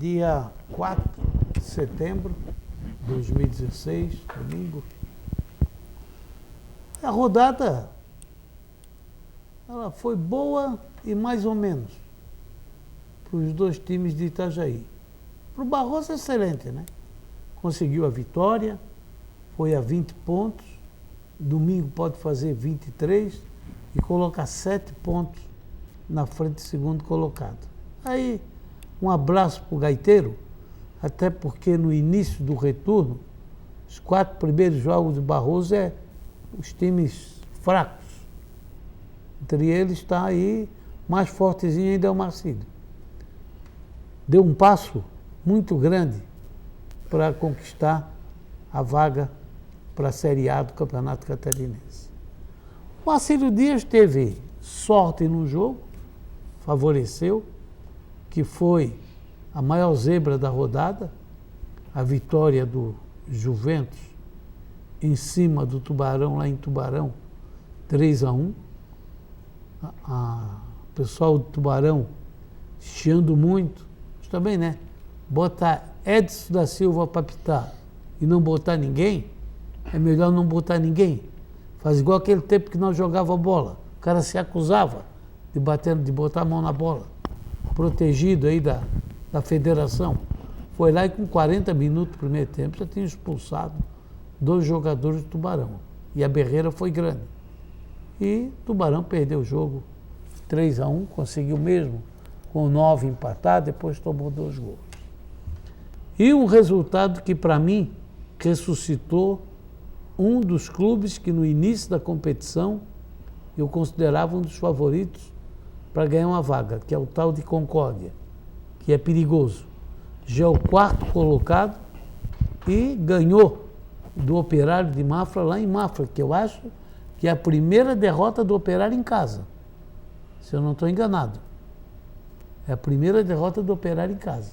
dia 4 de setembro de 2016, domingo. A rodada ela foi boa e mais ou menos para os dois times de Itajaí. Para o Barroso, excelente, né? Conseguiu a vitória, foi a 20 pontos, domingo pode fazer 23 e colocar 7 pontos na frente do segundo colocado. Aí, um abraço para o Gaiteiro, até porque no início do retorno, os 4 primeiros jogos do Barroso é os times fracos. Entre eles está aí, mais fortezinho ainda é o Marcílio. Deu um passo muito grande para conquistar a vaga para a Série A do Campeonato Catarinense. O Marcílio Dias teve sorte no jogo, favoreceu, que foi a maior zebra da rodada, a vitória do Juventus em cima do Tubarão, lá em Tubarão, 3-1. O pessoal do Tubarão chiando muito, mas também, né? Botar Edson da Silva para apitar e não botar ninguém, é melhor não botar ninguém. Faz igual aquele tempo que nós jogava bola. O cara se acusava de botar a mão na bola. Protegido aí da federação. Foi lá e com 40 minutos do primeiro tempo já tinha expulsado 2 jogadores do Tubarão. E a berreira foi grande. E Tubarão perdeu o jogo 3-1, conseguiu mesmo com 9 empatados, depois tomou 2 gols. E um resultado que para mim ressuscitou um dos clubes que no início da competição eu considerava um dos favoritos para ganhar uma vaga, que é o tal de Concórdia, que é perigoso. Já é o 4º colocado e ganhou do Operário de Mafra lá em Mafra, que eu acho que é a primeira derrota do Operário em casa, se eu não estou enganado. É a primeira derrota do Operário em casa.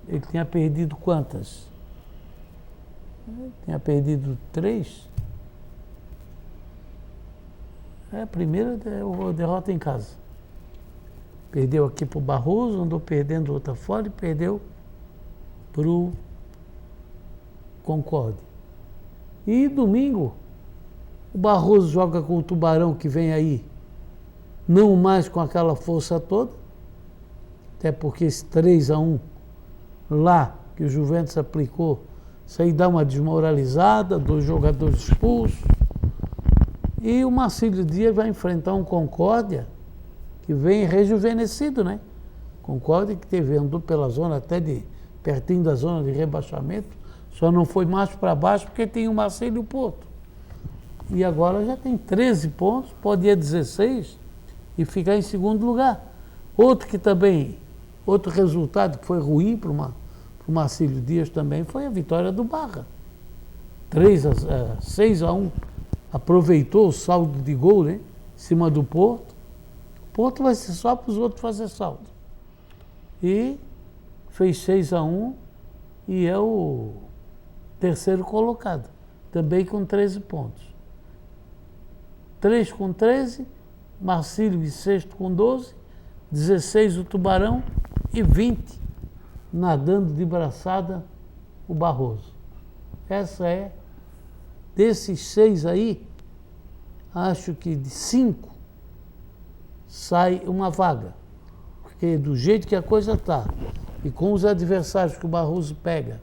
Ele tinha perdido quantas? Ele tinha perdido 3. É a primeira derrota em casa. Perdeu aqui para o Barroso, andou perdendo outra fora e perdeu para o Concórdia. E domingo, o Barroso joga com o Tubarão que vem aí, não mais com aquela força toda, até porque esse 3-1 lá que o Juventus aplicou, isso aí dá uma desmoralizada, 2 jogadores expulsos. E o Marcílio Dias vai enfrentar um Concórdia que vem rejuvenescido, né? Concórdia que andou pela zona até pertinho da zona de rebaixamento, só não foi mais para baixo porque tem o Marcílio e o Porto. E agora já tem 13 pontos, pode ir a 16 e ficar em segundo lugar. Outro resultado que foi ruim para o Marcílio Dias também foi a vitória do Barra. 6-1. Aproveitou o saldo de gol, né? Em cima do Porto. O Porto vai ser só para os outros fazer saldo. E fez 6-1 e é o 3º colocado, também com 13 pontos. 3 com 13, Marcílio em 6º com 12, 16 o Tubarão e 20 nadando de braçada o Barroso. Essa é, desses 6 aí, acho que de 5 sai uma vaga. Porque do jeito que a coisa está, e com os adversários que o Barroso pega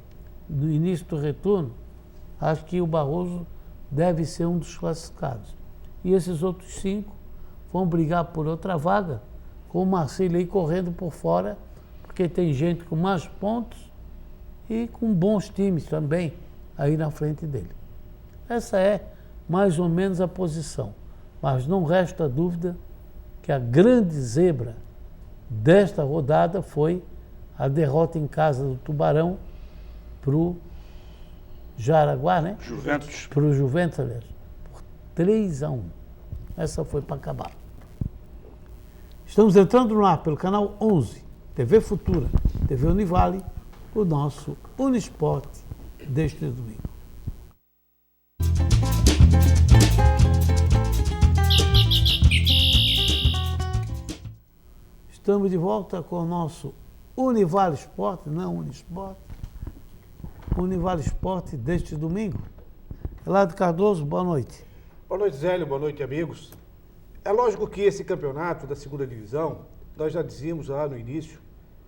no início do retorno, acho que o Barroso deve ser um dos classificados. E esses outros 5 vão brigar por outra vaga, com o Marcílio aí correndo por fora, porque tem gente com mais pontos e com bons times também aí na frente dele. Essa é mais ou menos a posição, mas não resta dúvida que a grande zebra desta rodada foi a derrota em casa do Tubarão para o Jaraguá, né? Juventus. Para o Juventus, aliás, por 3-1. Essa foi para acabar. Estamos entrando no ar pelo canal 11, TV Futura, TV Univale, o nosso Unisport deste domingo. Estamos de volta com o nosso Univale Esporte, não Unisport. Univale Esporte deste domingo. Elado Cardoso, boa noite. Boa noite, Zélio. Boa noite, amigos. É lógico que esse campeonato da segunda divisão, nós já dizíamos lá no início,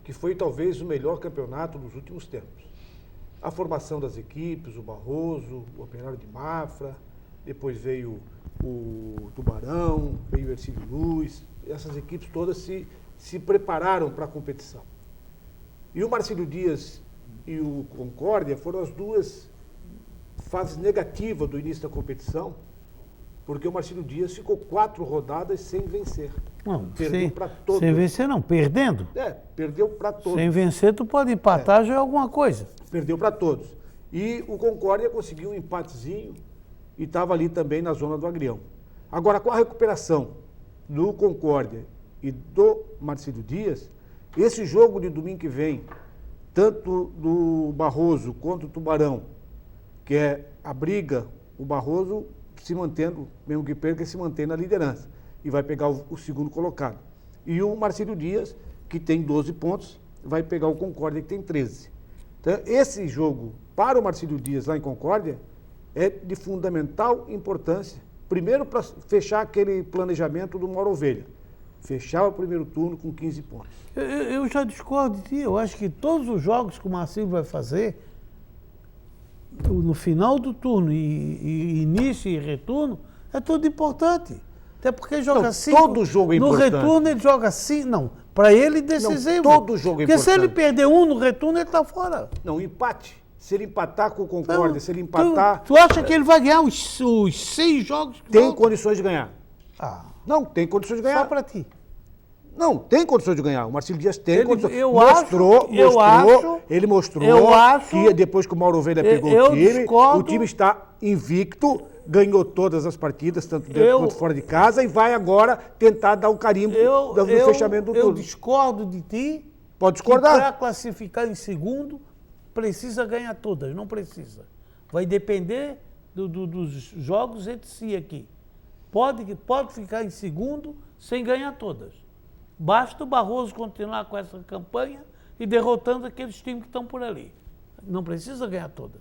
que foi talvez o melhor campeonato dos últimos tempos. A formação das equipes, o Barroso, o Operário de Mafra, depois veio o Tubarão, veio o Ercílio Luz, essas equipes todas se prepararam para a competição. E o Marcílio Dias e o Concórdia foram as duas fases negativas do início da competição, porque o Marcílio Dias ficou 4 rodadas sem vencer. Não, perdeu para todos. Sem vencer não, perdendo. Perdeu para todos. Sem vencer tu pode empatar já é alguma coisa. Perdeu para todos. E o Concórdia conseguiu um empatezinho e estava ali também na zona do Agrião. Agora, com a recuperação do Concórdia e do Marcílio Dias, esse jogo de domingo que vem, tanto do Barroso quanto do Tubarão, que é a briga, o Barroso se mantendo, mesmo que perca, se mantém na liderança e vai pegar o segundo colocado. E o Marcílio Dias, que tem 12 pontos, vai pegar o Concórdia, que tem 13. Então, esse jogo para o Marcílio Dias lá em Concórdia é de fundamental importância. Primeiro, para fechar aquele planejamento do Mauro Ovelha. Fechar o primeiro turno com 15 pontos. Eu já discordo de ti. Eu acho que todos os jogos que o Marcílio vai fazer, no final do turno e início e retorno, é tudo importante. Até porque joga assim. Todo jogo é importante. No retorno ele joga assim, não. Para ele decisivo. Não, todo jogo é porque importante. Se ele perder um no retorno, ele está fora. Não, empate. Se ele empatar com o Concórdia, se ele empatar... Tu acha que ele vai ganhar os 6 jogos? Tem condições de ganhar. Não, tem condições de ganhar. Só para ti. Não, tem condições de ganhar. O Marcílio Dias tem condições. Ele mostrou que depois que o Mauro Ovelha pegou o time, o time está invicto, ganhou todas as partidas, tanto dentro quanto fora de casa, e vai agora tentar dar um carimbo no fechamento do turno. Eu discordo de ti. Pode discordar. Para classificar em segundo, precisa ganhar todas. Não precisa. Vai depender dos jogos entre si aqui. Pode ficar em segundo sem ganhar todas. Basta o Barroso continuar com essa campanha e derrotando aqueles times que estão por ali. Não precisa ganhar todas.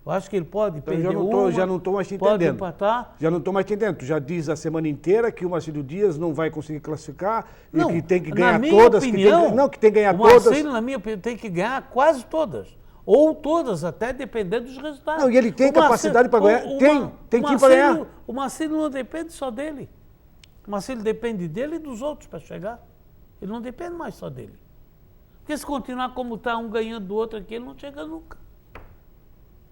Eu acho que ele pode perder já não estou mais te entendendo. Pode empatar. Já não estou mais te entendendo. Tu já diz a semana inteira que o Marcílio Dias não vai conseguir classificar e que tem que ganhar todas. Que tem que ganhar todas. O Marcílio, na minha opinião, tem que ganhar quase todas. Ou todas, até dependendo dos resultados. Não, e ele tem capacidade para ganhar. Tem time para ganhar. O Marcílio não depende só dele. O Marcílio depende dele e dos outros para chegar. Ele não depende mais só dele. Porque se continuar como está, um ganhando do outro aqui, ele não chega nunca.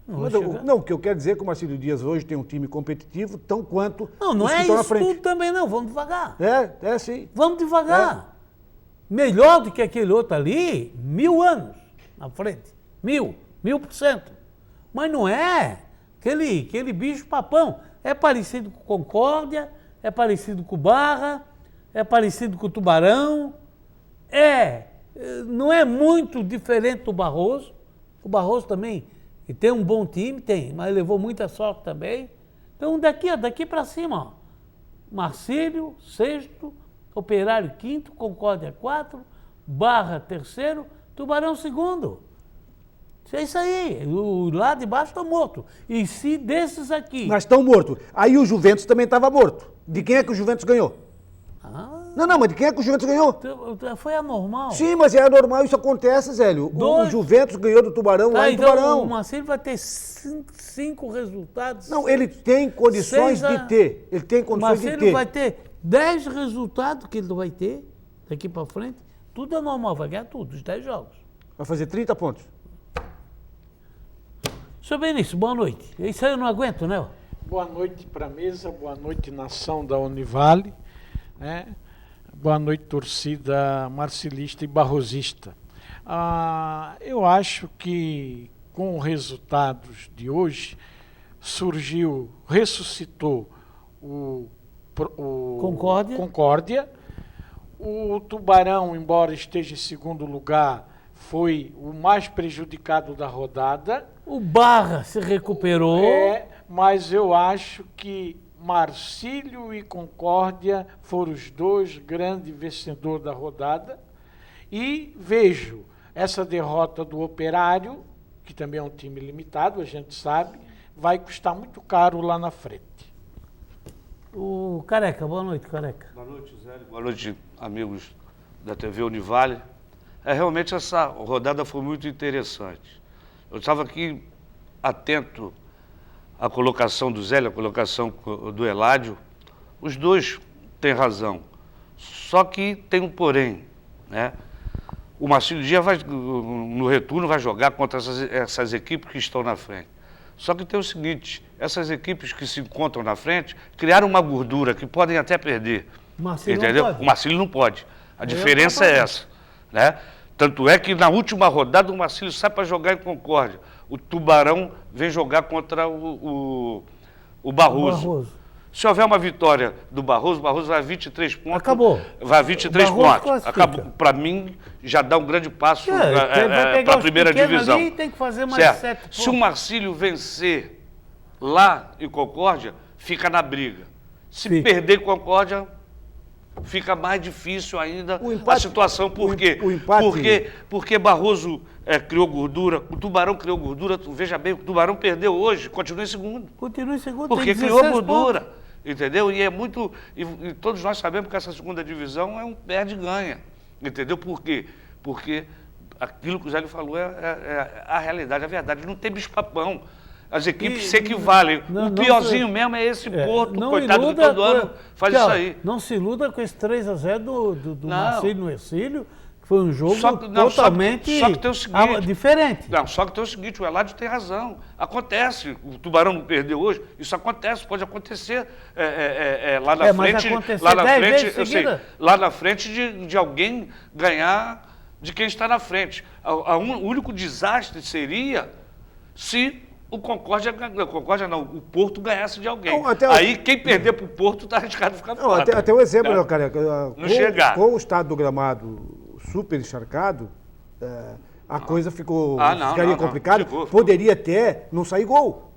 Não, o que eu quero dizer é que o Marcílio Dias hoje tem um time competitivo, tão quanto não é isso tudo também não. Vamos devagar. Sim. Vamos devagar. Melhor do que aquele outro ali, 1000 anos na frente. 1000%. Mas não é aquele bicho papão. É parecido com o Concórdia, é parecido com o Barra, é parecido com o Tubarão. Não é muito diferente do Barroso. O Barroso também tem um bom time, mas levou muita sorte também. Então daqui para cima, ó. Marcílio, sexto, Operário, quinto, Concórdia, 4, Barra, terceiro, Tubarão, segundo. É isso aí, lá de baixo está morto. E se desses aqui... Mas estão mortos. Aí o Juventus também estava morto. De quem é que o Juventus ganhou? Não, mas de quem é que o Juventus ganhou? Foi anormal. Sim, mas é anormal, isso acontece, Zélio. O Juventus ganhou do Tubarão lá em Tubarão. O Marcílio vai ter 5 resultados. Não, ele tem condições de ter. Ele tem condições de ter. O Marcílio vai ter 10 resultados que ele vai ter daqui para frente. Tudo é normal, vai ganhar tudo, os 10 jogos. Vai fazer 30 pontos. Seu Benício, boa noite. Isso aí eu não aguento, né? Boa noite para a mesa, boa noite, nação da Univale, né? Boa noite, torcida marcilista e barrosista. Eu acho que com os resultados de hoje, ressuscitou o Concórdia. O Tubarão, embora esteja em segundo lugar, foi o mais prejudicado da rodada. O Barra se recuperou. Mas eu acho que Marcílio e Concórdia foram os 2 grandes vencedores da rodada. E vejo essa derrota do Operário, que também é um time limitado, a gente sabe, vai custar muito caro lá na frente. O Careca, boa noite, Careca. Boa noite, Zé. Boa noite, amigos da TV Univale. Realmente essa rodada foi muito interessante. Eu estava aqui atento à colocação do Zé, à colocação do Eládio. Os dois têm razão. Só que tem um porém, né? O Marcílio Dias no retorno vai jogar contra essas equipes que estão na frente. Só que tem o seguinte, essas equipes que se encontram na frente criaram uma gordura que podem até perder. Entendeu? O Marcílio não pode. A diferença é essa, né? Tanto é que na última rodada o Marcílio sai para jogar em Concórdia. O Tubarão vem jogar contra o Barroso. Se houver uma vitória do Barroso, o Barroso vai a 23 pontos. Acabou. Vai a 23 pontos. Acabou. Para mim, já dá um grande passo para a primeira divisão. Ali, tem que fazer mais certo. 7 pontos. Se o Marcílio vencer lá em Concórdia, fica na briga. Se perder em Concórdia, fica mais difícil ainda a situação. Por quê? Porque Barroso criou gordura, o Tubarão criou gordura. Veja bem, o Tubarão perdeu hoje, continua em segundo. Continua em segundo. Porque criou gordura. Entendeu? E é muito. E todos nós sabemos que essa segunda divisão é um perde e ganha. Entendeu? Por quê? Porque aquilo que o Zé falou é a realidade, a verdade. Não tem bicho-papão. As equipes se equivalem. O piorzinho mesmo é esse Porto, coitado, que todo ano faz isso aí. Não se iluda com esse 3-0 do Marcílio no Ercílio, que foi um jogo totalmente só que tem o seguinte, diferente. Não, só que tem o seguinte, o Eládio tem razão. Acontece. O Tubarão não perdeu hoje, isso acontece, pode acontecer lá na frente. Lá na frente de alguém ganhar de quem está na frente. O único desastre seria se o Concórdia não, o Porto ganhasse de alguém. Não, aí quem perder para o Porto está arriscado de ficar fora. Até um exemplo, né, cara? Com o estado do gramado super encharcado, a coisa ficaria complicada. Poderia até não sair gol,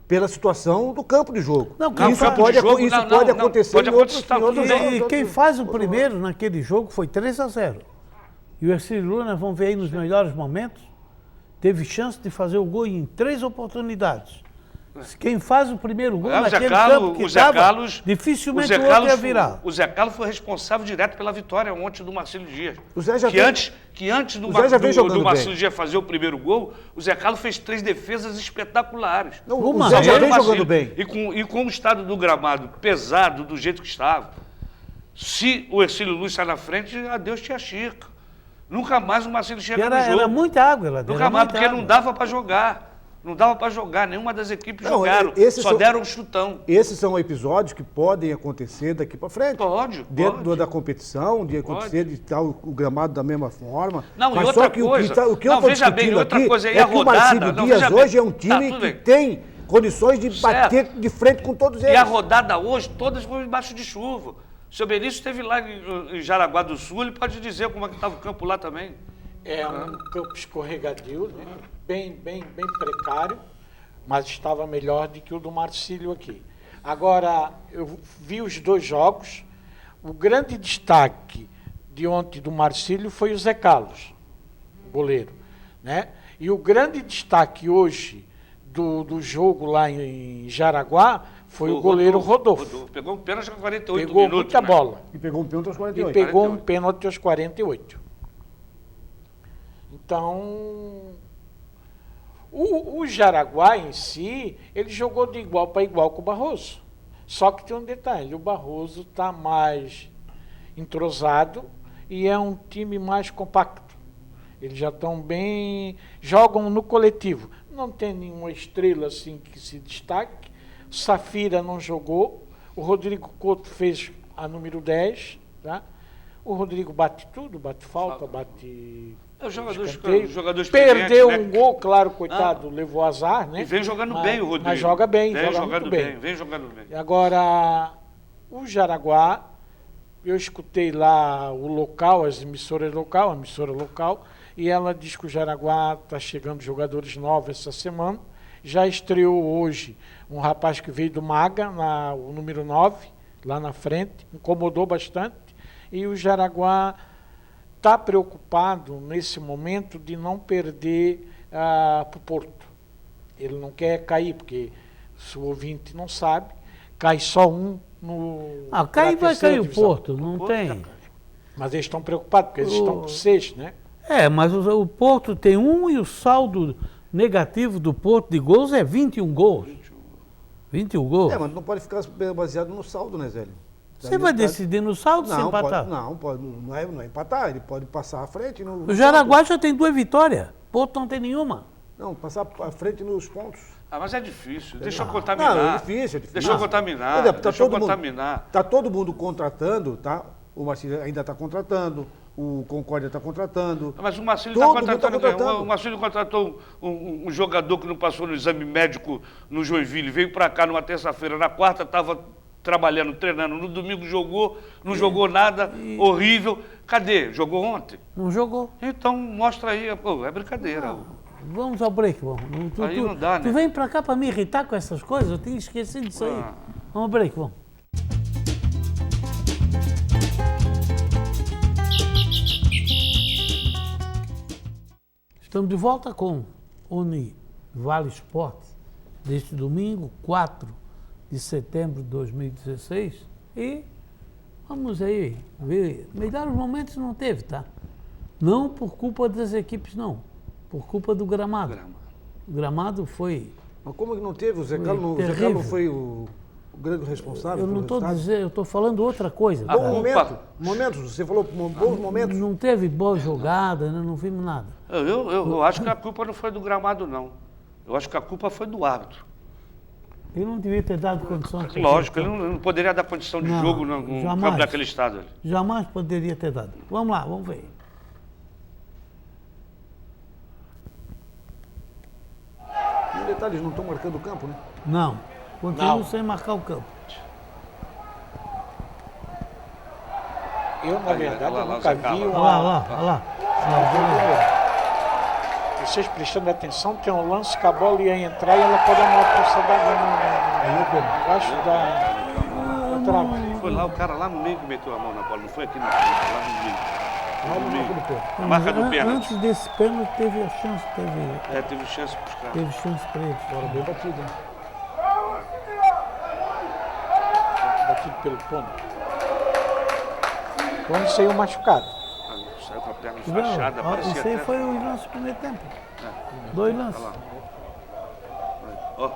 pela situação do campo de jogo. Isso pode acontecer em outros jogos. E quem faz o primeiro naquele jogo foi 3-0. E o Ercílio Luna, vamos ver aí nos melhores momentos, teve chance de fazer o gol em 3 oportunidades. Quem faz o primeiro gol naquele campo que estava, dificilmente o outro ia virar. O Zé Carlos foi responsável direto pela vitória ontem do Marcílio Dias. Antes do Marcílio Dias fazer o primeiro gol, o Zé Carlos fez 3 defesas espetaculares. O Zé já vem jogando bem. E com o estado do gramado pesado, do jeito que estava, se o Ercílio Luz sai na frente, adeus tia Chica. Nunca mais o Marcílio chega no jogo. Era muita água lá dentro. Nunca mais, porque não dava para jogar. Não dava para jogar, nenhuma das equipes jogaram, só deram um chutão. Esses são episódios que podem acontecer daqui para frente. Dentro da competição, de acontecer de estar o gramado da mesma forma. Não, mas e outra coisa. O que eu estou discutindo aqui é que o Marcílio Dias hoje é um time que tem condições de bater de frente com todos eles. E a rodada hoje, todas foram embaixo de chuva. O seu Benício esteve lá em Jaraguá do Sul, ele pode dizer como é que estava o campo lá também. É um campo escorregadio, né? bem precário, mas estava melhor do que o do Marcílio aqui. Agora, eu vi os 2 jogos. O grande destaque de ontem do Marcílio foi o Zé Carlos, goleiro, né? E o grande destaque hoje do jogo lá em Jaraguá foi o goleiro Rodolfo. Pegou um pênalti aos 48 minutos. Pegou muita bola. E pegou um pênalti aos 48. E pegou um pênalti aos 48. Então, o Jaraguá em si, ele jogou de igual para igual com o Barroso. Só que tem um detalhe, o Barroso está mais entrosado e é um time mais compacto. Eles já estão bem, jogam no coletivo. Não tem nenhuma estrela assim que se destaque. O Safira não jogou. O Rodrigo Couto fez a número 10. Tá? O Rodrigo bate tudo, bate falta, bate... Os jogadores perdeu um gol, claro, coitado, levou azar, né? E vem jogando bem o Rodrigo. Mas joga bem, vem jogando bem. Vem jogando bem. Agora, o Jaraguá, eu escutei lá o local, a emissora local, e ela diz que o Jaraguá está chegando jogadores novos essa semana. Já estreou hoje um rapaz que veio do Maga, o número 9, lá na frente, incomodou bastante. E o Jaraguá está preocupado nesse momento de não perder para o Porto. Ele não quer cair, porque se o ouvinte não sabe, cai só um no. Cair vai cair o divisão. Porto, não tem. Mas eles estão preocupados, porque eles estão com 6, né? Mas o Porto tem 1 e o saldo negativo do Porto de gols é 21 gols. 21 gols. Mas não pode ficar baseado no saldo, né, Zélio? Você vai decidir no saldo se empatar? Não é empatar, ele pode passar à frente. O Jaraguá já tem 2 vitórias, Porto não tem nenhuma. Não, passar à frente nos pontos. Mas é difícil, deixa eu contaminar. Não, é difícil. Deixa eu contaminar, deixa eu contaminar. Está todo mundo contratando, tá? O Marcílio ainda está contratando, o Concórdia está contratando. Mas o Marcílio está contratando. O Marcílio contratou um jogador que não passou no exame médico no Joinville, veio para cá numa terça-feira, na quarta estava trabalhando, treinando, no domingo jogou, não jogou nada, horrível. Cadê? Jogou ontem? Não jogou. Então mostra aí, pô, é brincadeira. Vamos ao break, vamos. Aí não dá, né? Tu vem pra cá pra me irritar com essas coisas? Eu tinha esquecido disso aí. Vamos ao break, vamos. Estamos de volta com Univale Esportes, deste domingo, 4 de setembro de 2016. E vamos aí ver. Melhores momentos não teve, tá? Não por culpa das equipes, não. Por culpa do gramado. O gramado foi. Mas como que não teve? O Zé Carlos foi o grande responsável? Eu não estou dizendo, eu estou falando outra coisa. Momentos, você falou bons momentos. Não teve boa jogada, né? Não vimos nada. Eu acho que a culpa não foi do gramado, não. Eu acho que a culpa foi do árbitro. Ele não devia ter dado condição. Lógico, ele não poderia dar condição de jogo no campo daquele estado. Jamais poderia ter dado. Vamos lá, vamos ver. Um detalhe, eles não estão marcando o campo, né? Não, continuam sem marcar o campo. Eu, na verdade, eu nunca vi Olha lá. Vocês prestando atenção, tem um lance que a bola ia entrar e ela pode dar uma forçada embaixo da trave. Foi lá o cara lá no meio que meteu a mão na bola, não foi aqui na frente, lá no meio. No Marca do pênalti. Antes desse pênalti teve a chance, Teve chance para os caras. teve chance para eles. Fora bem batido, hein? Batido pelo Tony. Tony saiu machucado. Saiu com a perna fechada, parecia Isso aí até... foi o lance do primeiro tempo. 2 lances. Olha lá. Ó.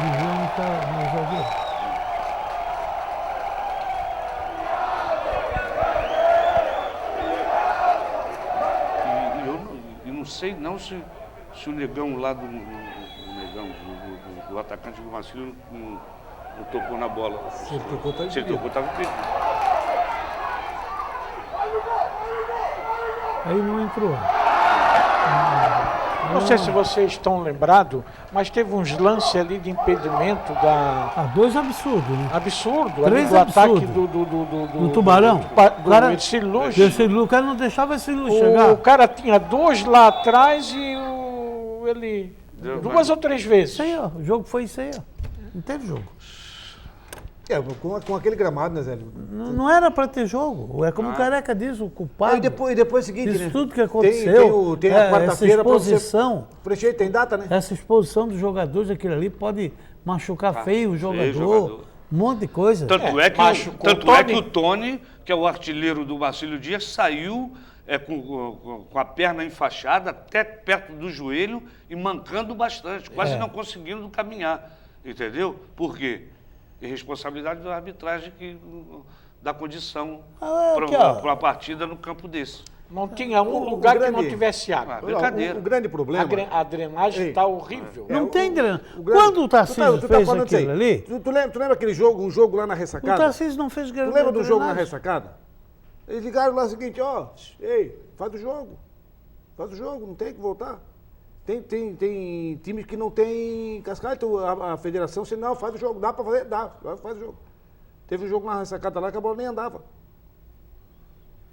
Vivian não está no jogo. E não sei não se o negão lá do atacante do Marcílio não tocou na bola. Se ele tocou, tá Se ele tocou, estava impedido. Aí não entrou. Não sei se vocês estão lembrados, mas teve uns lances ali de impedimento da... 2 absurdos, né? Absurdo, 3 ali do ataque absurdos. do No Tubarão? do Ercílio O cara não deixava esse Luz chegar. O cara tinha 2 lá atrás e ele... Deu, 2 ou 3 vezes. Isso aí, ó. O jogo foi isso aí, ó. Não teve jogo. Com aquele gramado, né, Zélio? Não era para ter jogo. É como o Careca diz, o culpado. E depois é o seguinte, Isso né? tudo que aconteceu. Tem a quarta-feira essa exposição. Prefeito, tem data, né? Essa exposição dos jogadores, aquilo ali pode machucar feio o jogador. Um monte de coisa. Tanto é que o Tony, que é o artilheiro do Marcílio Dias, saiu com a perna enfaixada até perto do joelho e mancando bastante, quase não conseguindo caminhar. Entendeu? Por quê? Irresponsabilidade da arbitragem que dá condição para uma partida no campo desse. Não tinha lugar que não tivesse água. Brincadeira. O grande problema... A drenagem está horrível. Não tem drenagem. Quando o Tarcísio fez aquilo ali... Tu lembra aquele jogo, um jogo lá na ressacada? O Tarcísio não fez Tu lembra do jogo na ressacada? Eles ligaram lá o seguinte, ei, faz o jogo, não tem que voltar. Tem times que não tem cascata, a federação, se não, faz o jogo, dá para fazer, faz o jogo. Teve um jogo na ressacada lá que a bola nem andava.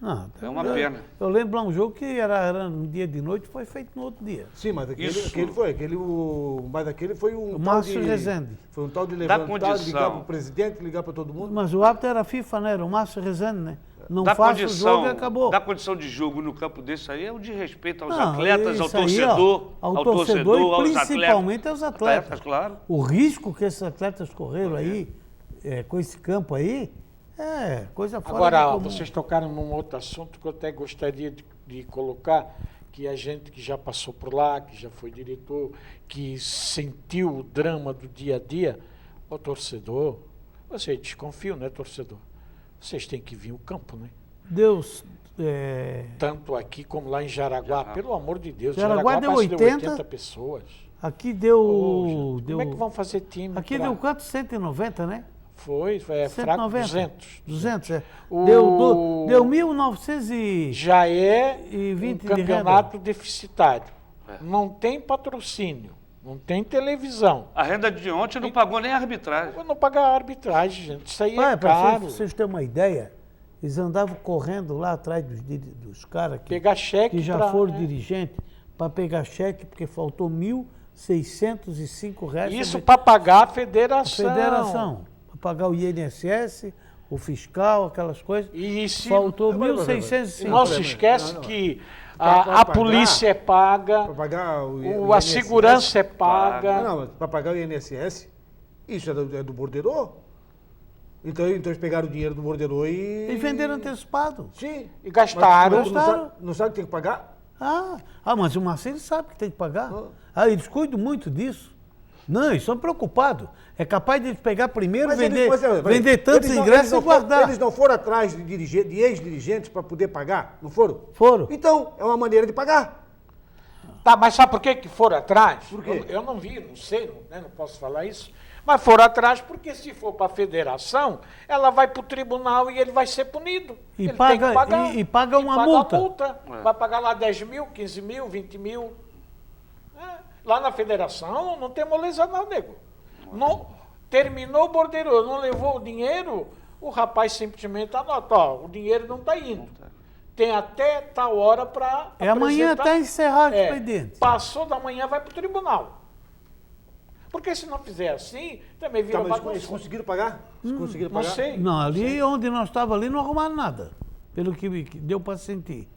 Não, É uma pena. Eu lembro lá um jogo que era um dia de noite, foi feito no outro dia. Sim, mas Isso. aquele foi um O tal Márcio de... Rezende. Foi um tal de Dá levantar, condição. ligar para o presidente, ligar para todo mundo. Mas o árbitro era a FIFA, né? Era o Márcio Rezende, né? Não Dá faça o jogo e acabou. dá condição de jogo no campo desse aí é o de respeito aos Não, atletas, ao isso aí, torcedor, ó, ao torcedor e aos principalmente aos atletas. Claro. O risco que esses atletas correram aí, com esse campo aí, é coisa fora Agora, do comum. vocês tocaram num outro assunto que eu até gostaria de colocar, que a gente que já passou por lá, que já foi diretor, que sentiu o drama do dia a dia, o torcedor, vocês desconfiam, né, torcedor? Vocês têm que vir ao campo, né? Deus... Tanto aqui como lá em Jaraguá, pelo amor de Deus. Jaraguá deu quase 80 pessoas. Aqui deu... Poxa, deu como é que vão fazer time? aqui pra- deu quanto? 190, né? Foi, fraco, 190. 200. 200, é. O- Deu 1.900 e... Já é E um 20 de campeonato deficitário. Não tem patrocínio, não tem televisão. A renda de ontem não pagou nem a arbitragem. Eu não pagar a arbitragem, gente. Isso aí é Para caro. vocês terem uma ideia, eles andavam correndo lá atrás dos caras Pegar cheque que já pra- foram dirigentes para pegar cheque, porque faltou R$1.605. Isso para pagar a federação. Federação, para pagar o INSS, o fiscal, aquelas coisas. E se Faltou Mas, mas, R$1.605. não se Não, esquece não. que Pra a pagar- polícia é paga, Para pagar a segurança é paga. Não, mas para pagar o INSS, isso é do borderô. Então eles pegaram o dinheiro do borderô e... E venderam antecipado. Sim. E gastaram. Mas não sabe que tem que pagar? Mas o Marcelo sabe que tem que pagar. Eles cuidam muito disso. Não, eles estão preocupados. É capaz de eles pegar primeiro, vender tantos ingressos e guardar. Eles não foram atrás de ex-dirigentes para poder pagar? Não foram? Foram. Então, é uma maneira de pagar. Tá, mas sabe por que foram atrás? Por quê? Eu não vi, não sei, não posso falar isso. Mas foram atrás porque se for para a federação, ela vai para o tribunal e ele vai ser punido. E ele paga- tem que pagar. e paga uma multa. Vai pagar lá 10 mil, 15 mil, 20 mil. Lá na federação não tem moleza não, nego. Não, terminou o bordeiro, não levou o dinheiro, o rapaz simplesmente anota, o dinheiro não está indo. Tem até tal hora para Amanhã até encerrar o expediente. Passou da manhã, vai para o tribunal. Porque se não fizer assim, também vira Tá, mas bagunça. eles conseguiram pagar? Eles conseguiram Não pagar? sei. Não, ali onde nós estávamos ali não arrumaram nada. Pelo que deu para sentir.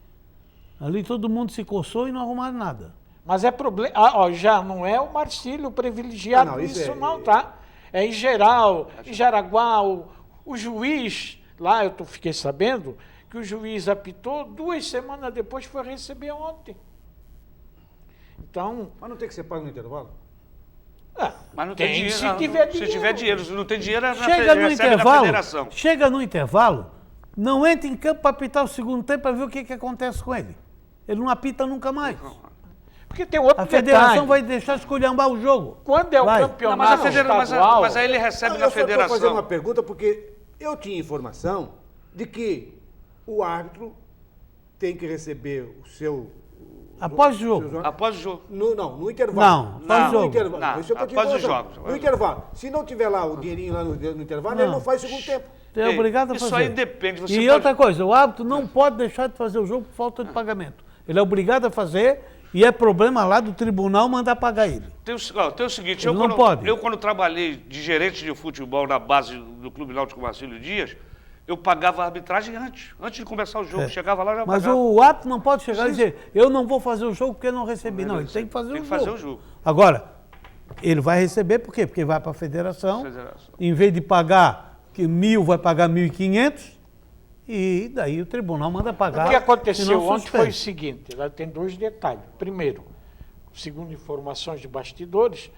Ali todo mundo se coçou e não arrumaram nada. Mas é problema. Já não é o Marcílio privilegiado Não, nisso, isso não, tá? É em geral, em Jaraguá, o juiz, lá eu fiquei sabendo que o juiz apitou, 2 semanas depois foi receber ontem. Então, Mas não tem que ser pago no intervalo? Mas não tem dinheiro. se tiver dinheiro. Se tiver dinheiro, se não tem dinheiro, Chega no recebe da intervalo, federação. não entra em campo para apitar o segundo tempo para ver o que acontece com ele. Ele não apita nunca mais. porque tem outro A federação detalhe. vai deixar esculhambar o jogo. Quando é o Vai. campeonato estadual, Mas aí ele recebe Não, da eu só estou fazendo federação. uma pergunta porque eu tinha informação de que o árbitro tem que receber o seu... Após o jogo. Após o jogo. No intervalo. Não, após o jogo. No intervalo. Não, Isso é o que eu tinha após os informação. jogos. No intervalo. Se não tiver lá o dinheirinho lá no intervalo, ele não faz o segundo tempo. Você é Ei, obrigado a isso fazer. aí depende, você E pode- outra coisa, o árbitro não pode deixar de fazer o jogo por falta de pagamento. Ele é obrigado a fazer e é problema lá do tribunal mandar pagar ele. Tem o seguinte, Ele não pode. eu quando trabalhei de gerente de futebol na base do Clube Náutico Marcílio Dias, eu pagava a arbitragem antes de começar o jogo. Chegava lá e já Mas pagava. o árbitro não pode chegar e dizer, eu não vou fazer o jogo porque não recebi. Não, ele tem que fazer, Tem o, que jogo. fazer o jogo. Agora, ele vai receber por quê? Porque vai para a federação, Federação. em vez de pagar 1.000, vai pagar 1.500 e daí o tribunal manda pagar. O que aconteceu senão ontem foi o suspende. seguinte, ela tem 2 detalhes. Primeiro, segundo informações de bastidores,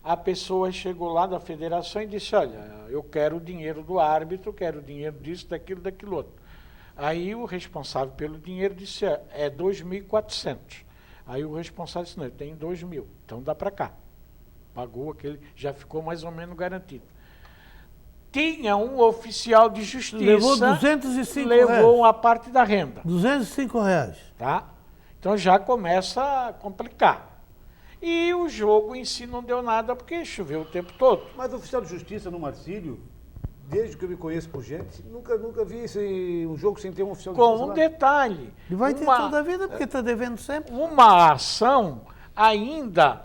a pessoa chegou lá da federação e disse, olha, eu quero o dinheiro do árbitro, quero o dinheiro disso, daquilo outro. Aí o responsável pelo dinheiro disse, é 2.400. Aí o responsável disse, não, eu tenho 2.000, então dá para cá. Pagou aquele, já ficou mais ou menos garantido. Tinha um oficial de justiça, Levou 205 levou reais. uma parte da renda. R$205. Tá? Então já começa a complicar. E o jogo em si não deu nada porque choveu o tempo todo. Mas o oficial de justiça no Marcílio desde que eu me conheço por gente, nunca vi um jogo sem ter um oficial de Com defesa um lá. detalhe. E vai ter toda a vida, porque está devendo sempre. Uma ação ainda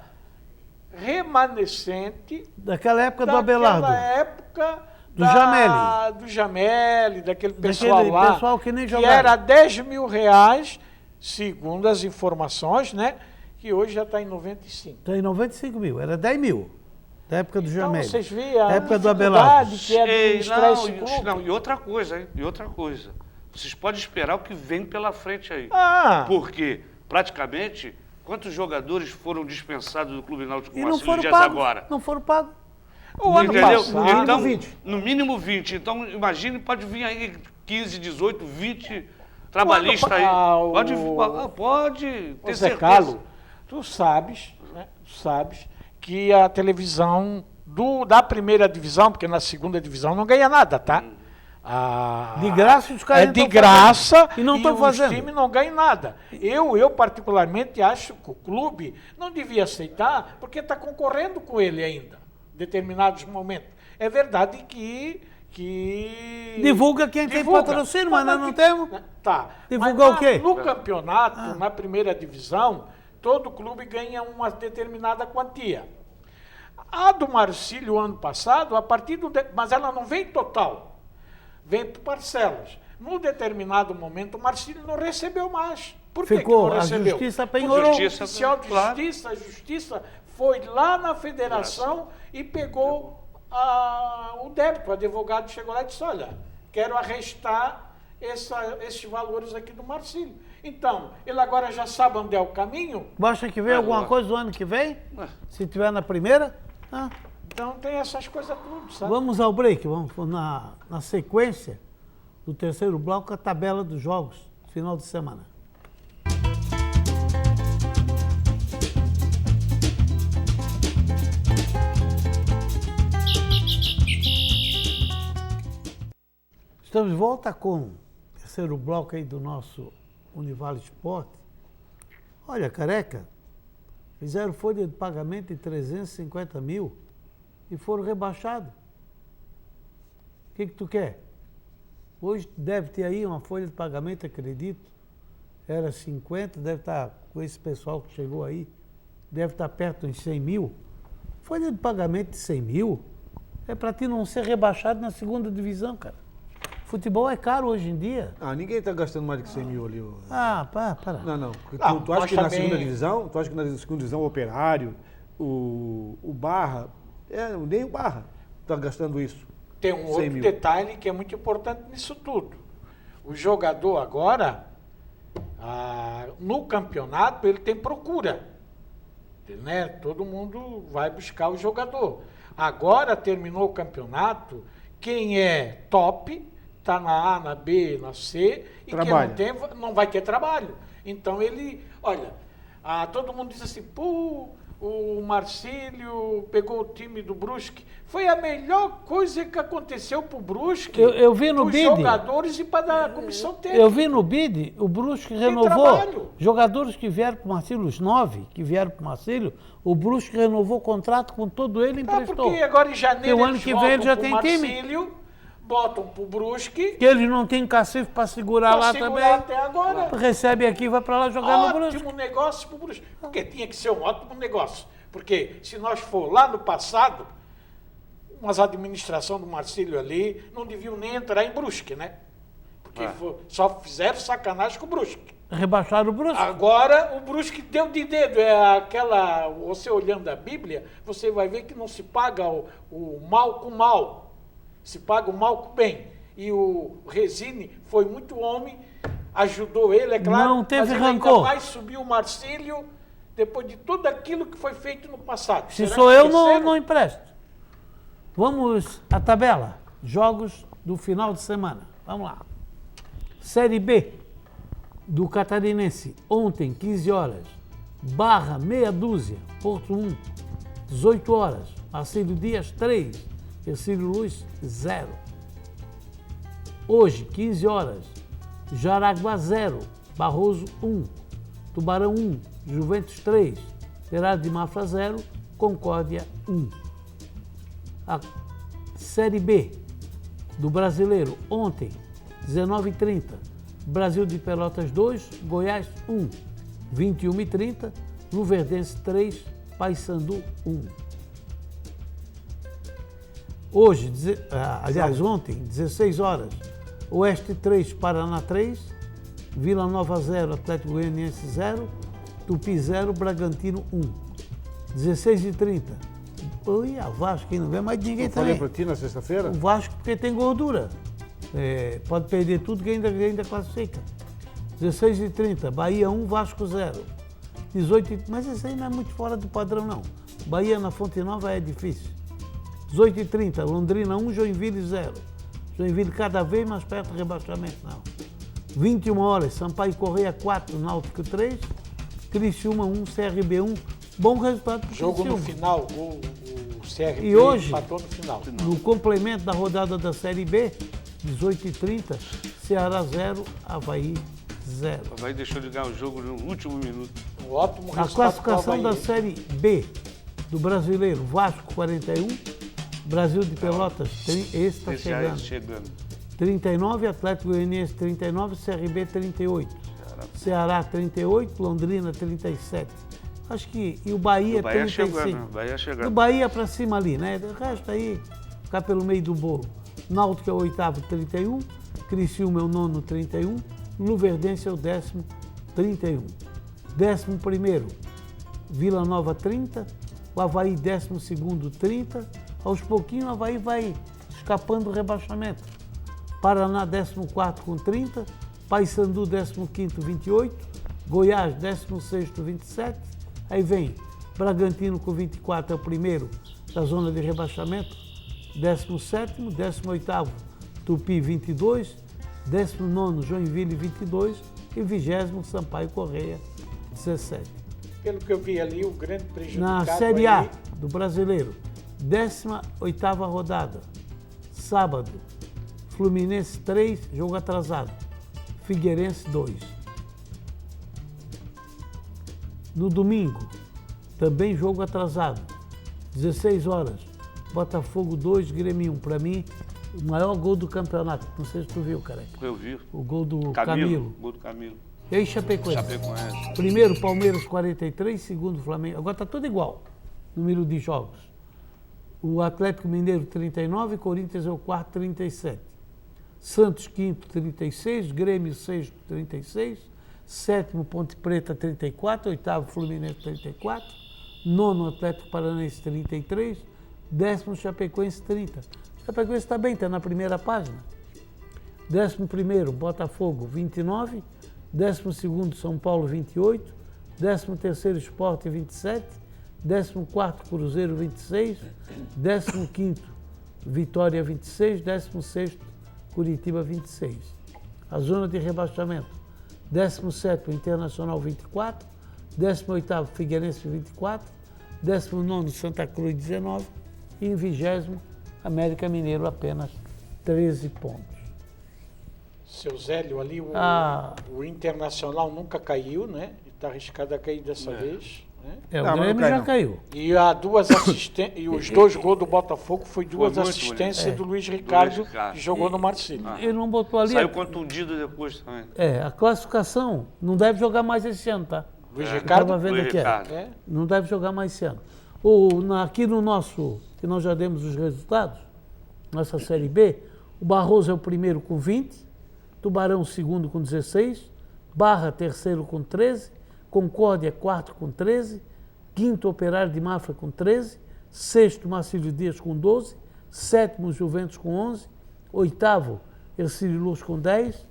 remanescente Daquela época do daquela Abelardo. época Do Jameli. do Jameli, daquele pessoal Daquele lá, pessoal que nem que jogava. era R$10.000, segundo as informações, né? Que hoje já está em 95. Tem 95 mil, era 10 mil. Da época do Então Jameli. vocês veem a época do dificuldade Abelardo. que é administrar esse clube. Não, e outra coisa, hein? E outra coisa. Vocês podem esperar o que vem pela frente aí. Porque, praticamente, quantos jogadores foram dispensados do Clube Náutico E não Marcílio foram Dias pagos. agora? Não foram pagos. O ano Entendeu? passado, Então, 20. no mínimo 20. Então, imagine, pode vir aí 15, 18, 20 trabalhistas aí. Pode ter Zé certeza. Carlos, tu sabes, né? Tu sabes que a televisão da primeira divisão, porque na segunda divisão não ganha nada, tá? De graça os caras é não de tão graça fazendo. E não estão os fazendo. times não ganham nada. Eu particularmente acho que o clube não devia aceitar, porque está concorrendo com ele ainda, em determinados momentos. É verdade que Divulga quem tem patrocínio, mas nós não temos. Tá. Divulgar o quê? No campeonato, na primeira divisão, todo clube ganha uma determinada quantia. A do Marcílio, ano passado, mas ela não vem total, vem por parcelas. Num determinado momento, o Marcílio não recebeu mais. Por que Ficou, que não recebeu? a justiça Porque penhorou. o oficial de justiça, a justiça foi lá na federação e pegou o débito. O advogado chegou lá e disse, olha, quero arrestar esses valores aqui do Marcílio. Então, ele agora já sabe onde é o caminho. Acha que vem alguma coisa do ano que vem? Se tiver na primeira? Então tem essas coisas tudo, sabe? Vamos ao break, vamos na sequência do terceiro bloco, a tabela dos jogos, final de semana. Estamos de volta com o terceiro bloco aí do nosso Univale Esporte. Olha, Careca, fizeram folha de pagamento de 350 mil e foram rebaixados. O que tu quer? Hoje deve ter aí uma folha de pagamento, acredito, era 50, deve estar com esse pessoal que chegou aí, deve estar perto de 100 mil. Folha de pagamento de 100 mil é para ti não ser rebaixado na segunda divisão, cara. Futebol é caro hoje em dia. Ninguém está gastando mais de 100 mil ali. Para. Não. Não, Tu acha que mas na também- segunda divisão, o Operário, o Barra, nem o Barra está gastando isso. Tem um 100 outro mil. detalhe que é muito importante nisso tudo. O jogador agora, no campeonato, ele tem procura. Né? Todo mundo vai buscar o jogador. Agora terminou o campeonato, quem é top está na A, na B, na C, e Trabalha. quem não tem não vai ter trabalho. Então ele, olha, todo mundo diz assim, pô, o Marcílio pegou o time do Brusque. Foi a melhor coisa que aconteceu para o Brusque. Eu vi no pros BID. jogadores e para a comissão técnica. Eu vi no BID, o Brusque renovou. trabalho. Jogadores que vieram para o Marcílio, os 9 que vieram para o Marcílio, o Brusque renovou o contrato com todo ele e emprestou. Porque agora em janeiro E o ano eles que vem ele já voltam tem pro time. Marcílio, botam pro Brusque, Que eles não têm cacife para segurar pra lá segurar também. até agora. Recebe aqui e vai para lá jogar no Brusque. Ótimo negócio pro Brusque. Porque tinha que ser um ótimo negócio. Porque se nós for lá no passado, umas administrações do Marcílio ali não deviam nem entrar em Brusque, né? Porque só fizeram sacanagem com o Brusque. Rebaixaram o Brusque. Agora o Brusque deu de dedo, você olhando a Bíblia, você vai ver que não se paga o mal com mal, se paga o mal com o bem. E o Resine foi muito homem, ajudou ele, é claro, Não teve mas ele rancor. ainda mais subiu o Marcílio depois de tudo aquilo que foi feito no passado. Se Será sou que eu, esqueceram? não empresto. Vamos à tabela. Jogos do final de semana. Vamos lá. Série B do Catarinense. Ontem, 15 horas. Barra, meia dúzia. Porto 1, 18 horas. Marcílio Dias, 3. Ercílio Luz, 0. Hoje, 15 horas. Jaraguá, 0. Barroso, 1. Tubarão, 1. Juventus, 3. Operário de Mafra, 0. Concórdia, 1. A Série B. Do Brasileiro, ontem, 19h30, Brasil de Pelotas 2, Goiás 1. 21h30, Luverdense 3, Paysandu 1. Hoje, ontem, 16 horas, Oeste 3, Paraná 3, Vila Nova 0, Atlético Goianiense 0, Tupi 0, Bragantino 1. 16h30, oi, a Vasco, que não vê mais ninguém também. Falei para ti na sexta-feira? O Vasco porque tem gordura. Pode perder tudo que ainda classifica. 16h30, Bahia 1, Vasco 0. 18h, mas isso aí não é muito fora do padrão, não. Bahia na Fonte Nova é difícil. 18h30, Londrina 1, Joinville 0. Joinville cada vez mais perto do rebaixamento, não. 21 horas, Sampaio Correia 4, Náutico 3, Criciúma 1, CRB 1. Bom resultado pro Jogo Criciúma. no final, o CRB E hoje, empatou no final. no complemento da rodada da Série B, 18h30, Ceará 0, Avaí 0. O Avaí deixou de ganhar o jogo no último minuto. Um ótimo A resultado classificação pro da Avaí. Série B do Brasileiro, Vasco 41, Brasil de Pelotas, esse está Esse já é chegando. chegando. 39, Atlético Goianiense 39, CRB 38. Ceará 38, Londrina 37. Acho que. E o Bahia O Bahia 35. chegando, né? O Bahia chegando. Do Bahia para cima ali, né? O resto aí, ficar pelo meio do bolo. Náutico é o 8º, 31. Criciúma é o 9º, 31. Luverdense é o 10º, 31. 11º, Vila Nova 30. O Avaí 12º, 30. Aos pouquinhos o Avaí vai escapando do rebaixamento. Paraná 14º com 30. Paysandu 15º, 28. Goiás 16º, 27. Aí vem Bragantino com 24, é o primeiro da zona de rebaixamento. 17º, 18º, Tupi 22. 19º, Joinville 22. E 20º, Sampaio Correia 17. Pelo que eu vi ali, o grande prejudicado Na Série A aí, do Brasileiro, 18ª rodada, sábado, Fluminense 3, jogo atrasado, Figueirense 2. No domingo, também jogo atrasado, 16 horas, Botafogo 2, Grêmio 1. Para mim, o maior gol do campeonato. Não sei se tu viu, cara. Eu vi. O gol do Camilo. Camilo. Gol do Camilo. E aí, Chapecoense. Chapecoense. Primeiro, Palmeiras 43, segundo, Flamengo. Agora está tudo igual, número de jogos. O Atlético Mineiro 39, Corinthians é o 4º, 37. Santos 5º, 36, Grêmio 6º, 36, 7º, Ponte Preta 34, 8º, Fluminense 34, 9º, Atlético Paranaense 33, 10º, Chapecoense 30. Chapecoense está bem, está na primeira página. 11º, Botafogo 29, 12º, São Paulo 28, 13º, Sport 27, 14º, Cruzeiro 26, 15º, Vitória 26, 16º, Curitiba 26. A zona de rebaixamento, 17º, Internacional 24, 18º, Figueirense 24, 19º, Santa Cruz 19 e em 20º, América Mineiro apenas 13 pontos. seu Zélio ali, o Internacional nunca caiu, né? Está arriscado a cair dessa vez. Né? O Grêmio já caiu. E a e os dois gols do Botafogo foi duas muito assistências bonito. do Luiz Ricardo, Luiz Ricardo. que jogou no Marcílio. Ele não botou ali. Saiu contundido depois também. A classificação não deve jogar mais esse ano, tá? Luiz Eu Ricardo, tava vendo Luiz aqui. Ricardo. é, Não deve jogar mais esse ano. Aqui no nosso, que nós já demos os resultados, nossa Série B, o Barroso é o primeiro com 20, Tubarão o segundo com 16, Barra terceiro com 13, Concórdia quarto com 13, quinto Operário de Mafra com 13, sexto Marcílio Dias com 12, sétimo Juventus com 11, oitavo Ercílio Luz com 10,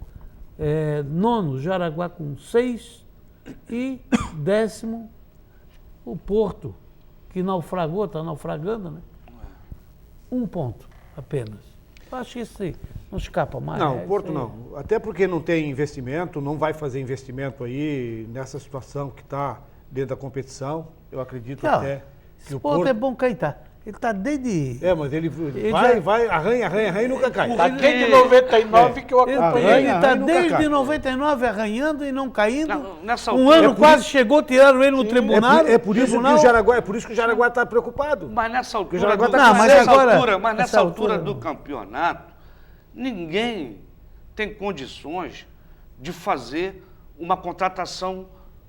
nono Jaraguá com 6 e décimo o Porto, que naufragou, está naufragando, né? 1 ponto apenas. Eu acho que esse não escapa mais. Não, né? o Porto Isso aí. não. Até porque não tem investimento, não vai fazer investimento aí nessa situação que está dentro da competição. Eu acredito Não, até que esse o Porto Porto... é bom cair, tá? Ele está desde... Mas ele já- vai, arranha e nunca cai. tá desde 99 que eu acompanhei. Ele está arranha, nunca desde cai. 99 arranhando e não caindo. Não, nessa Um altura- ano é por quase chegou, tiraram ele no tribunal. É por isso que tribunal. o Jaraguá está preocupado. Mas nessa altura, Jaraguá tá Não, mas nessa agora- altura, mas essa nessa altura altura do campeonato, ninguém tem condições de fazer uma contratação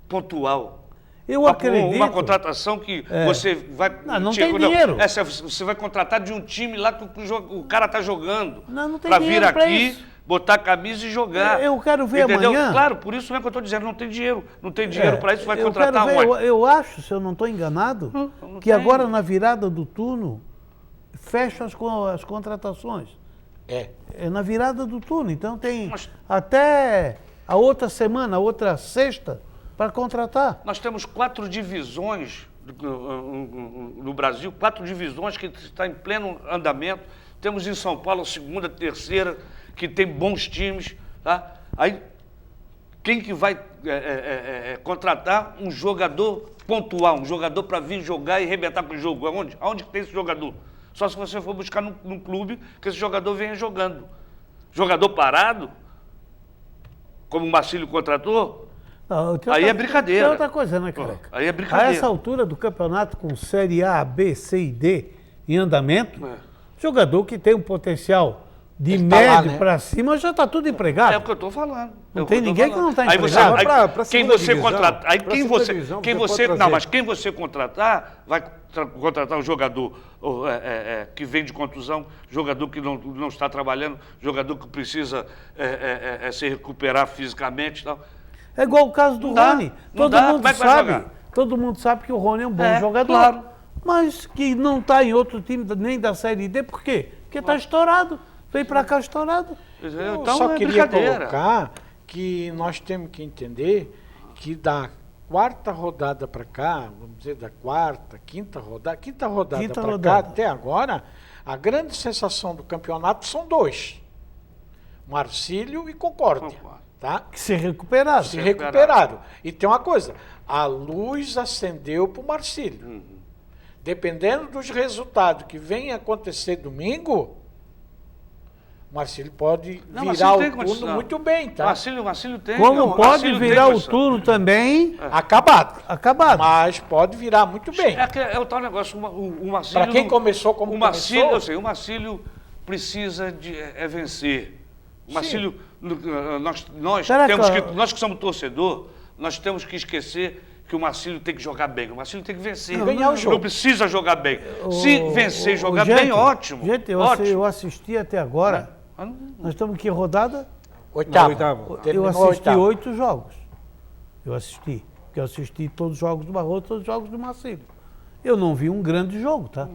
pontual. Eu acredito. Uma contratação que você vai... Não tem dinheiro. Você vai contratar de um time lá que o cara está jogando. Não tem para vir dinheiro pra aqui, isso. botar a camisa e jogar. Eu quero ver entendeu? amanhã. Claro, por isso mesmo que eu estou dizendo, não tem dinheiro. Não tem dinheiro para isso, vai contratar eu acho, se eu não estou enganado, que agora na virada do turno fecham as contratações. É na virada do turno. Então tem até a outra semana, a outra sexta, para contratar. Nós temos 4 divisões no Brasil, 4 divisões que estão em pleno andamento. Temos em São Paulo a segunda, terceira, que tem bons times. Tá? Aí, quem que vai contratar um jogador pontual, um jogador para vir jogar e arrebentar com o jogo? Aonde que tem esse jogador? Só se você for buscar num clube que esse jogador venha jogando. Jogador parado, como o Marcílio contratou, aí é brincadeira. Tem outra coisa, né, Careca? Aí é brincadeira. A essa altura do campeonato, com Série A, B, C e D em andamento, jogador que tem um potencial de médio para cima já está tudo empregado. É o que eu estou falando. Não tem ninguém que não está empregado. empregado. Quem você contratar, mas quem você contratar, vai contratar um jogador que vem de contusão, jogador que não está trabalhando, jogador que precisa se recuperar fisicamente e tal. É igual o caso do Rony. Todo mundo sabe que o Rony é um bom jogador. Claro. Mas que não está em outro time nem da Série D, por quê? Porque está estourado. Veio para cá estourado. Então, só queria colocar que nós temos que entender que da quarta rodada para cá, vamos dizer da quinta rodada para cá até agora, a grande sensação do campeonato são 2. Marcílio e Concórdia. Tá? Que se recuperaram. Se recuperaram. E tem uma coisa, a luz acendeu para o Marcílio. Dependendo dos resultados que venham acontecer domingo, o Marcílio pode virar o turno muito bem, tá? Marcílio tem. Como pode virar o turno também acabado. Mas pode virar muito bem. É o tal negócio, o Marcílio... Para quem começou como o Marcílio, eu sei, o Marcílio precisa de vencer. O Marcílio, nós que somos torcedor, nós temos que esquecer que o Marcílio tem que jogar bem. O Marcílio tem que vencer. Ganhar o jogo. Não precisa jogar bem. Se vencer e jogar bem, ótimo. Gente, eu assisti até agora. Nós estamos em que rodada? Oitava. Eu assisti 8 jogos. Porque eu assisti todos os jogos do Barroso, todos os jogos do Marcílio. Eu não vi um grande jogo, tá?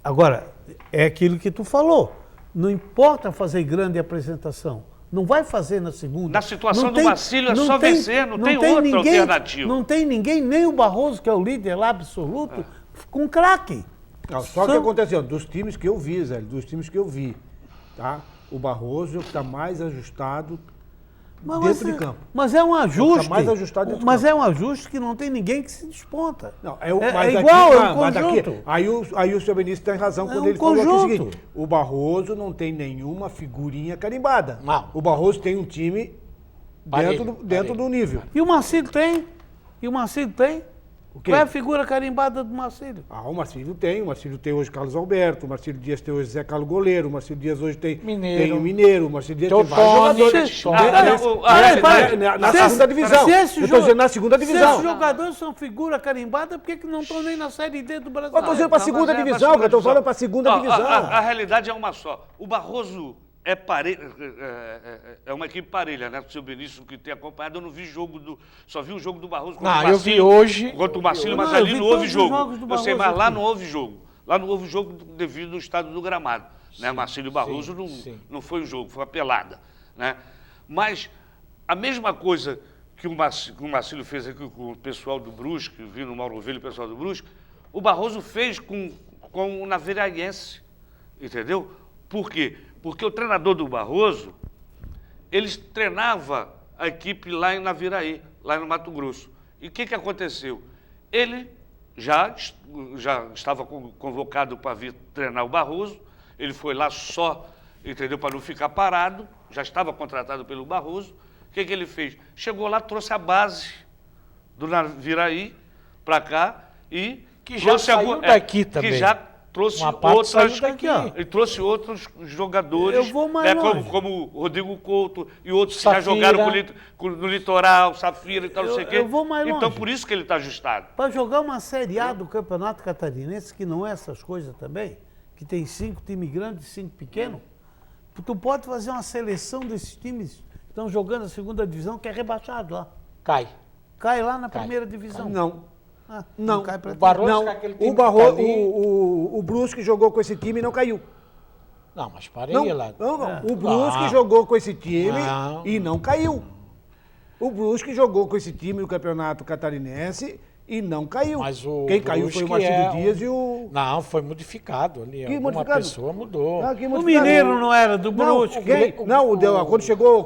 Agora, é aquilo que tu falou. Não importa fazer grande apresentação. Não vai fazer na segunda. Na situação do Marcílio é só vencer, não tem outra alternativa. Não tem ninguém, nem o Barroso, que é o líder lá absoluto, com craque. Só que aconteceu, dos times que eu vi, Zé, tá? O Barroso está mais ajustado dentro de campo. Mas é um ajuste. Está mais ajustado dentro de campo. Mas é um ajuste que não tem ninguém que se desponta. Não, é igual, é um conjunto. Aí o senhor Benício tem razão quando ele falou aqui o seguinte, o Barroso não tem nenhuma figurinha carimbada. Não. O Barroso tem um time dentro do nível. E o Marcílio tem? O quê? Qual é a figura carimbada do Marcílio? O Marcílio tem hoje Carlos Alberto, o Marcílio Dias tem hoje Zé Carlos Goleiro, o Marcílio Dias hoje tem o Mineiro, o Marcílio Dias tem vários jogadores. Na segunda divisão. Eu estou dizendo na segunda divisão. Se esses jogadores são figura carimbada, por que não estão nem na Série D do Brasil? Eu estou dizendo para a segunda divisão, eu estou falando para a segunda divisão. A realidade é uma só. O Barroso é uma equipe parelha, né? O seu Benício que tem acompanhado, eu não vi jogo só vi o jogo do Barroso contra o Marcílio. Eu vi hoje. Contra o Marcílio, mas ali não houve jogo. Eu sei, mas lá não houve jogo. Lá não houve jogo devido ao estado do gramado. Né? Marcílio e Barroso não foi um jogo, foi uma pelada. Né? Mas a mesma coisa que o Marcílio fez aqui com o pessoal do Brusque, vindo o Mauro Ovelha e o pessoal do Brusque, o Barroso fez com o Naviraense. Entendeu? Por quê? Porque o treinador do Barroso, ele treinava a equipe lá em Naviraí, lá no Mato Grosso. E o que aconteceu? Ele já estava convocado para vir treinar o Barroso, ele foi lá só, entendeu, para não ficar parado, já estava contratado pelo Barroso. O que ele fez? Chegou lá, trouxe a base do Naviraí para cá e... Que já saiu daqui também. Que já trouxe Uma parte saiu outras daqui, ó. e trouxe outros jogadores, Eu vou mais longe. como o Rodrigo Couto e outros que Safira. já jogaram no Litoral, Safira e tal, não sei o quê. Eu vou mais Então, longe. por isso que ele está ajustado. Para jogar uma Série A do Campeonato Catarinense, que não é essas coisas também, que tem 5 times grandes e 5 pequenos, tu pode fazer uma seleção desses times que estão jogando a segunda divisão, que é rebaixado lá. Cai. Cai lá na Cai. primeira divisão. Não. Ah, Não. cai pra O Barroso, Não, com aquele time o, Barro, que tá ali- o Brusque jogou com esse time e não caiu. Não, mas parei Não, lá. não. O Brusque Não. jogou com esse time Não. e não caiu. O Brusque jogou com esse time no Campeonato Catarinense e não caiu. Mas o Quem caiu foi o Brusque Marcelo Dias e o... Não, foi modificado ali. Que Alguma modificado? pessoa mudou. Ah, que O modificado. Mineiro não era do Não, Brusque.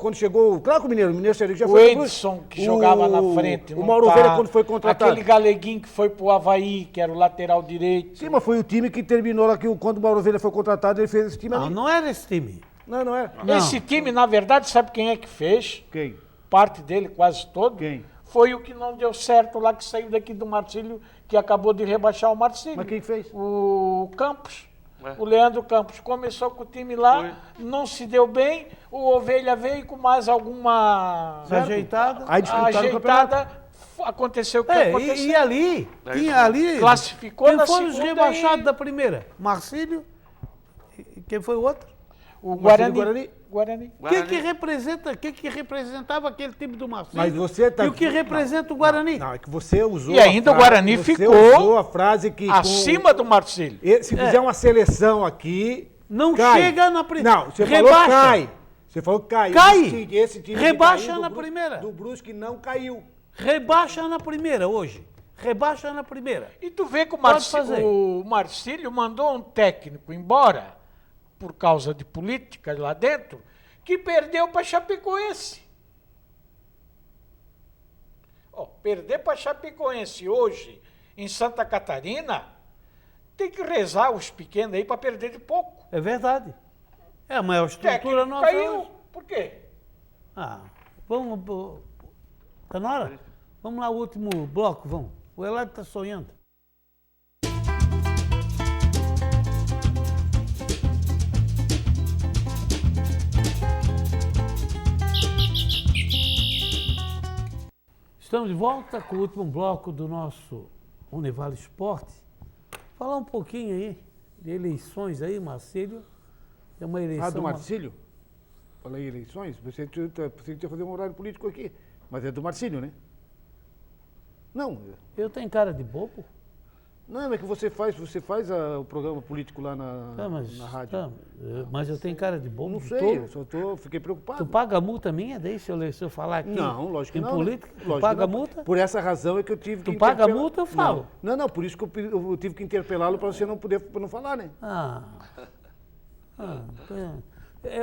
quando chegou, claro que o Mineiro já O foi do Brusque. Edson, que jogava na frente. O não Mauro tá. Velha, quando foi contratado. Aquele galeguinho que foi pro Avaí, que era o lateral direito. Sim, mas foi o time que terminou lá, que quando o Mauro Velha foi contratado, ele fez esse time Não, ali. não era esse time. Não era. Não. Esse time, na verdade, sabe quem é que fez? Quem? Parte dele, quase todo. Quem? Foi o que não deu certo lá, que saiu daqui do Marcílio, que acabou de rebaixar o Marcílio. Mas quem fez? O Campos. É. O Leandro Campos começou com o time lá, não se deu bem, o Ovelha veio com mais alguma Ajeitada. Aí disputaram o campeonato. ajeitada, aconteceu o que É, aconteceu. e ali, É tinha isso. ali. Classificou quem na foram os segunda rebaixados e- da primeira? Marcílio. E quem foi o outro? O Marcílio Guarani. Guarani. O que representava aquele time do Marcílio? Mas você tá... E o que representa o Guarani? Não, é que você usou. E ainda a o Guarani você ficou usou a frase que. Acima do Marcílio. Se fizer uma seleção aqui. Não cai. chega na primeira. Não, você Rebaixa. falou cai. Você falou cai. Cai. Esse time que Rebaixa caiu do na primeira. Do Brusque não caiu. Rebaixa na primeira hoje. Rebaixa na primeira. E tu vê que Pode fazer. o Marcílio mandou um técnico embora, por causa de política lá dentro, que perdeu para Chapecoense. Ó, perder para Chapecoense hoje, em Santa Catarina, tem que rezar os pequenos aí para perder de pouco. É verdade. É a maior O estrutura técnico nossa. caiu. hoje. Por quê? Ah, vamos. Tá na hora? Vamos lá, o último bloco, vamos. O Eladio está sonhando. Estamos de volta com o último bloco do nosso Univale Esporte. Falar um pouquinho aí de eleições aí, Marcílio. É uma eleição. Ah, do Marcílio? Falei eleições? Você tinha fazer um horário político aqui. Mas é do Marcílio, né? Não. Eu tenho cara de bobo? Não, é que você faz o programa político lá na rádio. Mas eu tenho cara de bobo? Não de sei, tolo? eu só fiquei preocupado. Tu paga multa minha daí se eu falar aqui? Não, lógico que em não. política? Né? Tu Lógico paga que não. multa? Por essa razão é que eu tive que Tu paga interpelar- multa, eu falo. Não, por isso que eu tive que interpelá-lo para você não poder pra não falar, né?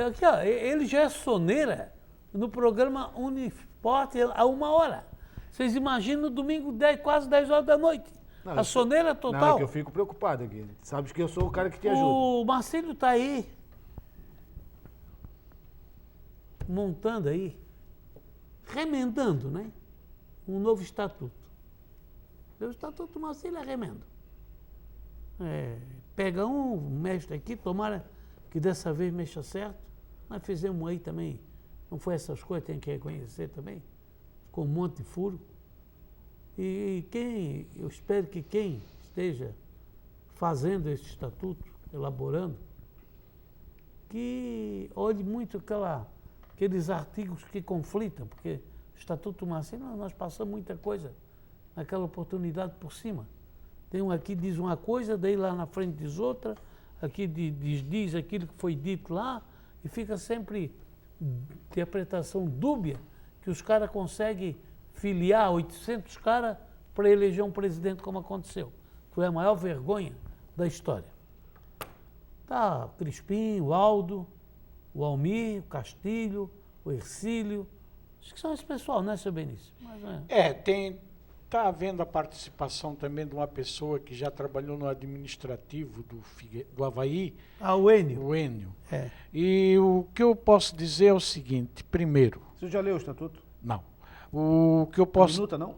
Aqui, ó, ele já é soneira no programa Unisporte a 1h. Vocês imaginam no domingo, quase 10 horas da noite. Não, A soneira Não, é total. que eu fico preocupado aqui. Sabes que eu sou o cara que te ajuda. O Marcílio está aí, montando aí, remendando, né? Um novo estatuto. O estatuto do Marcílio é remendo. Pega mexe aqui, tomara que dessa vez mexa certo. Nós fizemos aí também, não foi essas coisas, tem que reconhecer também. Ficou um monte de furo. E eu espero que quem esteja fazendo esse estatuto, elaborando, que olhe muito aqueles artigos que conflitam, porque o Estatuto do Marcílio, nós passamos muita coisa naquela oportunidade por cima. Tem um aqui diz uma coisa, daí lá na frente diz outra, aqui diz aquilo que foi dito lá, e fica sempre interpretação dúbia, que os caras conseguem filiar 800 caras para eleger um presidente como aconteceu. Foi a maior vergonha da história. Tá o Crispim, o Aldo, o Almir, o Castilho, o Ercílio. Acho que são esse pessoal, né, seu Benício? Mas, Está havendo a participação também de uma pessoa que já trabalhou no administrativo do Avaí, o Enio. o Enio. É. E o que eu posso dizer é o seguinte, primeiro, Você já leu o estatuto? não. O que eu posso... Minuta, não?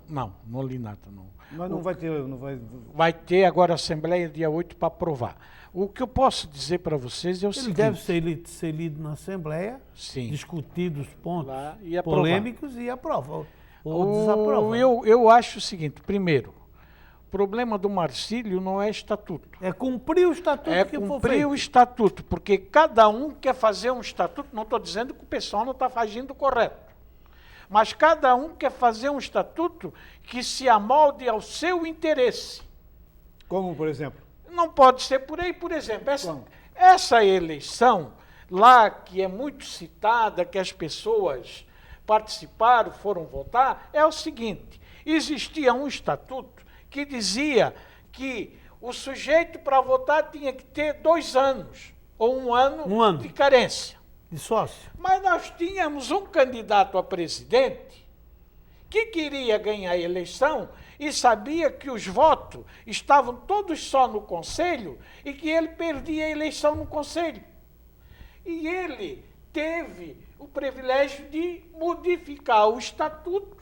Não li nada, não. Mas não vai ter... Não vai... Vai ter agora a Assembleia dia 8 para aprovar. O que eu posso dizer para vocês é o Ele seguinte... deve ser lido na Assembleia, Sim. discutidos os pontos Lá e aprovar. polêmicos e aprova. Ou desaprova. Eu acho o seguinte, primeiro, o problema do Marcílio não é estatuto. É cumprir o estatuto É que for cumprir feito. o estatuto, porque cada um quer fazer um estatuto, não estou dizendo que o pessoal não está agindo correto, mas cada um quer fazer um estatuto que se amolde ao seu interesse. Como, por exemplo? Não pode ser por aí, por exemplo, essa eleição lá que é muito citada, que as pessoas participaram, foram votar, é o seguinte, existia um estatuto que dizia que o sujeito para votar tinha que ter 2 anos, ou um ano de carência. De sócio. Mas nós tínhamos um candidato a presidente que queria ganhar a eleição e sabia que os votos estavam todos só no Conselho e que ele perdia a eleição no Conselho. E ele teve o privilégio de modificar o estatuto,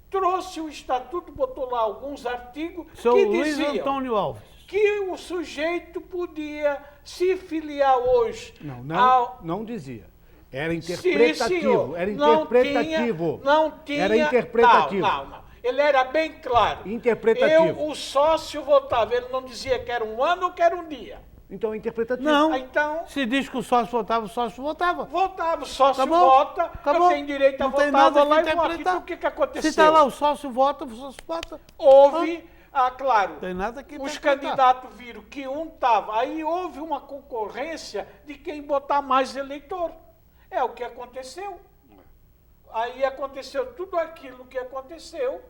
trouxe o estatuto, botou lá alguns artigos Seu que Luiz diziam Antônio Alves. que o sujeito podia se filiar hoje Não dizia. Era Sim, interpretativo. senhor. Era interpretativo. Não tinha. Era interpretativo. Não. Ele era bem claro. Interpretativo. O sócio votava, ele não dizia que era um ano ou que era um dia. Então é interpretativo. Não. Então, Se diz que o sócio votava, o sócio votava. votava, o sócio Acabou. vota, Acabou. eu tenho direito a Não tem votar, nada vou lá que e voto. interpretar. Então, o que aconteceu? Se está lá o sócio vota, o sócio vota. Houve, claro, Não tem nada que os interpretar. candidatos viram que um estava, aí houve uma concorrência de quem botar mais eleitor. É o que aconteceu. Aí aconteceu tudo aquilo que aconteceu.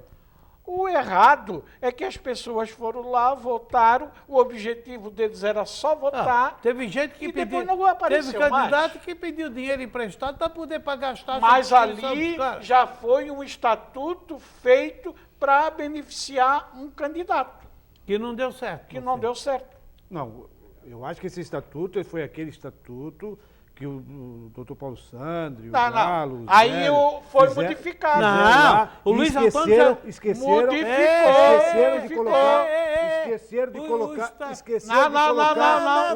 O errado é que as pessoas foram lá, votaram, o objetivo deles era só votar. Teve gente que e pediu. depois não apareceu Teve candidato mais. que pediu dinheiro emprestado para poder pagar as taxas. Mas de inscrição ali dos caras. já foi um estatuto feito para beneficiar um candidato, Que não deu certo. que não deu certo. Não, eu acho que esse estatuto foi aquele estatuto que o doutor Paulo Sandri, o Galo... Aí Zélio foi fizeram- modificado. Não, lá o e Luiz esqueceram, Antônio já esqueceram, modificou, esqueceram de colocar... É. Esqueceram de O colocar... esta- Esqueceram de Não, colocar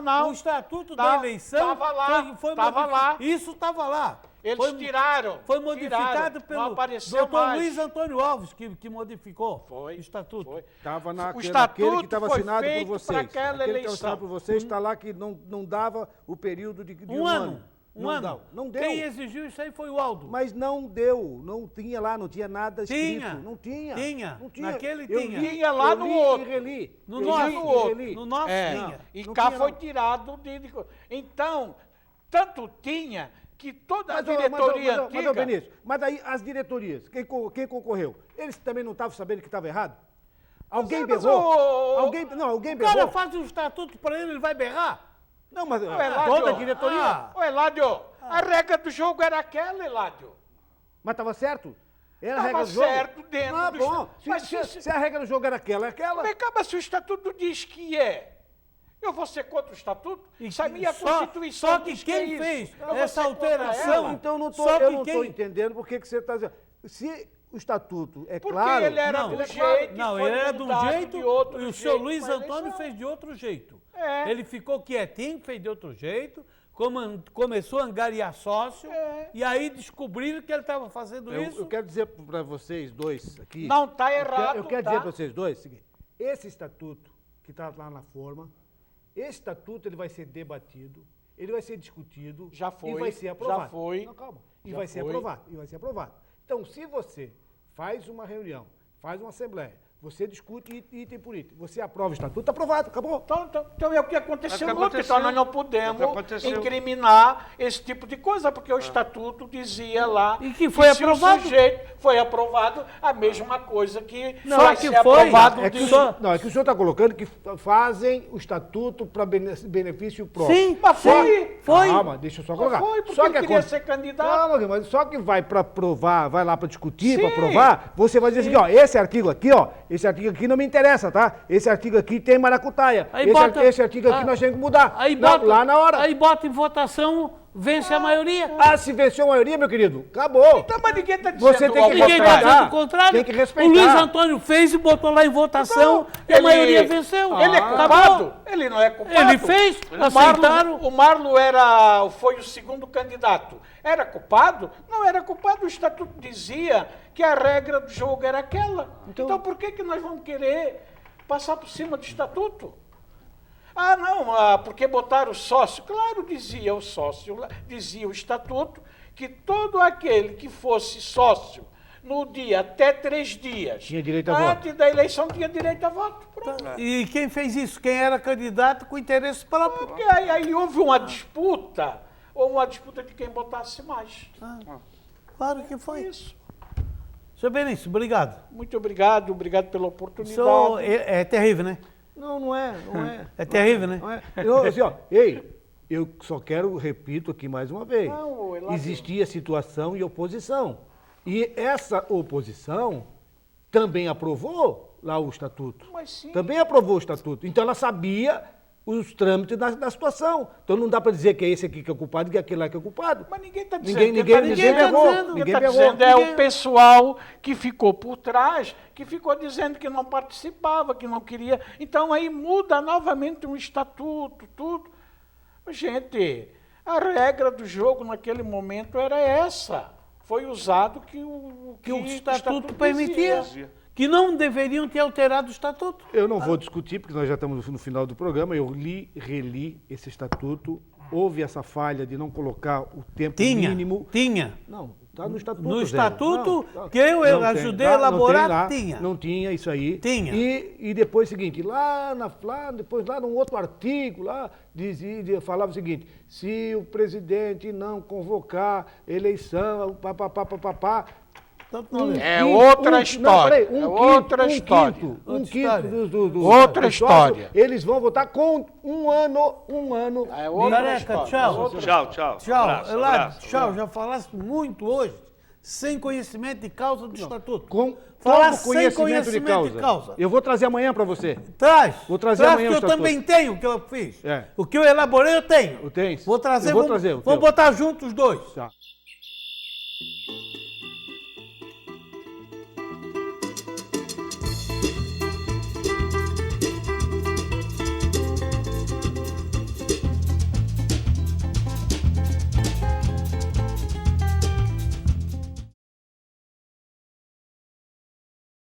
não. O estatuto Não, da eleição tava lá, foi tava modificado. lá. Isso estava lá. Eles tiraram. Foi modificado tiraram, não pelo apareceu doutor mais. Luiz Antônio Alves, que modificou Foi, o estatuto. foi. Estava O naquele estatuto que estava foi assinado por feito vocês. para aquela Aquele que estava eleição. assinado por vocês está lá que não dava o período de Um ano. Um não ano. dava. Não deu. Quem exigiu isso aí foi o Aldo. Mas não deu, não tinha lá, não tinha nada escrito. Tinha. Não tinha. Tinha. Não tinha. Naquele Eu tinha. li- Tinha lá eu no li outro. E reli. No Eu nosso, li e outro. reli. No nosso tinha. E Não cá tinha, foi não. tirado Então, tanto tinha que toda a Mas, diretoria ô, antiga... Benício, mas daí as diretorias, quem concorreu? Eles também não estavam sabendo que estava errado? Alguém Mas, berrou? ô, Alguém O cara berrou? faz um estatuto para ele vai berrar? Não, mas Eládio, toda a diretoria. Ô, Eládio, a regra do jogo era aquela, Eládio. Mas estava certo? Era a Tava regra do jogo? certo dentro Ah, do bom. estatuto. Mas Se a regra do jogo era aquela, é aquela. Mas calma, se o estatuto diz que é, eu vou ser contra o estatuto? Isso é minha Constituição. Só que diz quem é fez isso. Eu vou essa ser contra alteração... ela? Então Só eu que não estou quem- entendendo por que você está dizendo. Se o estatuto é Porque claro... ele era Não, do ele é jeito, Não, foi ele era de um mudado jeito de outro e o jeito seu Luiz pra Antônio eleição. fez de outro jeito. É. Ele ficou quietinho, fez de outro jeito, começou a angariar sócio e aí descobriram que ele estava fazendo isso. Eu quero dizer para vocês dois aqui... Não está errado, Eu quero tá? dizer para vocês dois o seguinte. Esse estatuto que está lá na forma, esse estatuto ele vai ser debatido, ele vai ser discutido... Já foi, E vai ser aprovado. já foi, Não, calma. E já vai ser foi. aprovado. E vai ser aprovado. Então, se você faz uma reunião, faz uma assembleia, você discute item por item, você aprova o estatuto, está aprovado, acabou. Então é o que aconteceu É o que no outro. aconteceu. Então nós não É o que podemos aconteceu. incriminar esse tipo de coisa, porque o estatuto dizia lá E que foi se o aprovado. sujeito foi aprovado a mesma coisa que Não, vai é que ser foi. aprovado É que, de... o senhor está colocando que fazem o estatuto para benefício próprio. Sim, Mas foi. Foi. Calma, deixa eu só colocar. Foi, porque só ele queria aconte- ser candidato. Calma, mas só que vai para aprovar, vai lá para discutir, para Sim. aprovar, você vai dizer assim, ó, esse artigo aqui não me interessa, tá? Esse artigo aqui tem maracutaia. Aí bota- Esse artigo aqui nós temos que mudar. Aí Não, bota, lá na hora. Aí bota em votação Vence a maioria. Ah, se venceu a maioria, meu querido, acabou. Então, mas ninguém está dizendo Você tem que ao Ninguém está contrário. dizendo o contrário. Tem que respeitar. O Luiz Antônio fez e botou lá em votação e a maioria venceu. Ele é culpado? Acabou. Ele não é culpado. Ele fez, aceitaram. O Marlo foi o segundo candidato. Era culpado? Não era culpado. O estatuto dizia que a regra do jogo era aquela. Então por que nós vamos querer passar por cima do estatuto? Ah, não, porque botaram o sócio. Claro, dizia o sócio, dizia o estatuto, que todo aquele que fosse sócio no dia até 3 dias Tinha direito a voto. antes da eleição tinha direito a voto. Pronto. E quem fez isso? Quem era candidato com interesse próprio. Porque aí houve uma disputa de quem botasse mais. Claro que foi. Isso. Seu Benício, obrigado. Muito obrigado pela oportunidade. Senhor, é terrível, né? Não é. É terrível, né? Não é. Assim, ó, eu só quero, repito aqui mais uma vez, Não, Elásio. existia situação e oposição. E essa oposição também aprovou lá o estatuto. Mas sim. Também aprovou o estatuto. Então ela sabia os trâmites da situação. Então não dá para dizer que é esse aqui que é o culpado e que é aquele lá que é o culpado. Mas ninguém está dizendo. Ninguém tá berrou. dizendo. Ninguém Está berrou. dizendo é o pessoal que ficou por trás, que ficou dizendo que não participava, que não queria. Então aí muda novamente um estatuto, tudo. Gente, a regra do jogo naquele momento era essa. Foi usado que o estatuto permitia. dizia. Que não deveriam ter alterado o estatuto. Eu não vou discutir, porque nós já estamos no final do programa. Eu reli esse estatuto. Houve essa falha de não colocar o tempo mínimo. Tinha. Não, está no estatuto. No Zé. estatuto Não, que eu não ajudei tem, a elaborar, não tem lá, tinha. Não tinha isso aí. Tinha. E depois o seguinte, depois lá num outro artigo, falava o seguinte, se o presidente não convocar eleição, É outra história. Outra história. Outra história. Eles vão votar com um ano. É outra Careca, história. tchau. Tchau. Tchau, Abraço, Elad, abraço. tchau. Já falaste muito hoje, sem conhecimento de causa do estatuto. Com Falar todo sem conhecimento de causa. Eu vou trazer amanhã para você. Traz. Vou trazer Traz amanhã que o eu estatuto. também tenho o que eu fiz. É. O que eu elaborei, eu tenho. Eu tenho. Vou trazer, Eu vou vamos, trazer o vamos teu. botar juntos os dois. Tá.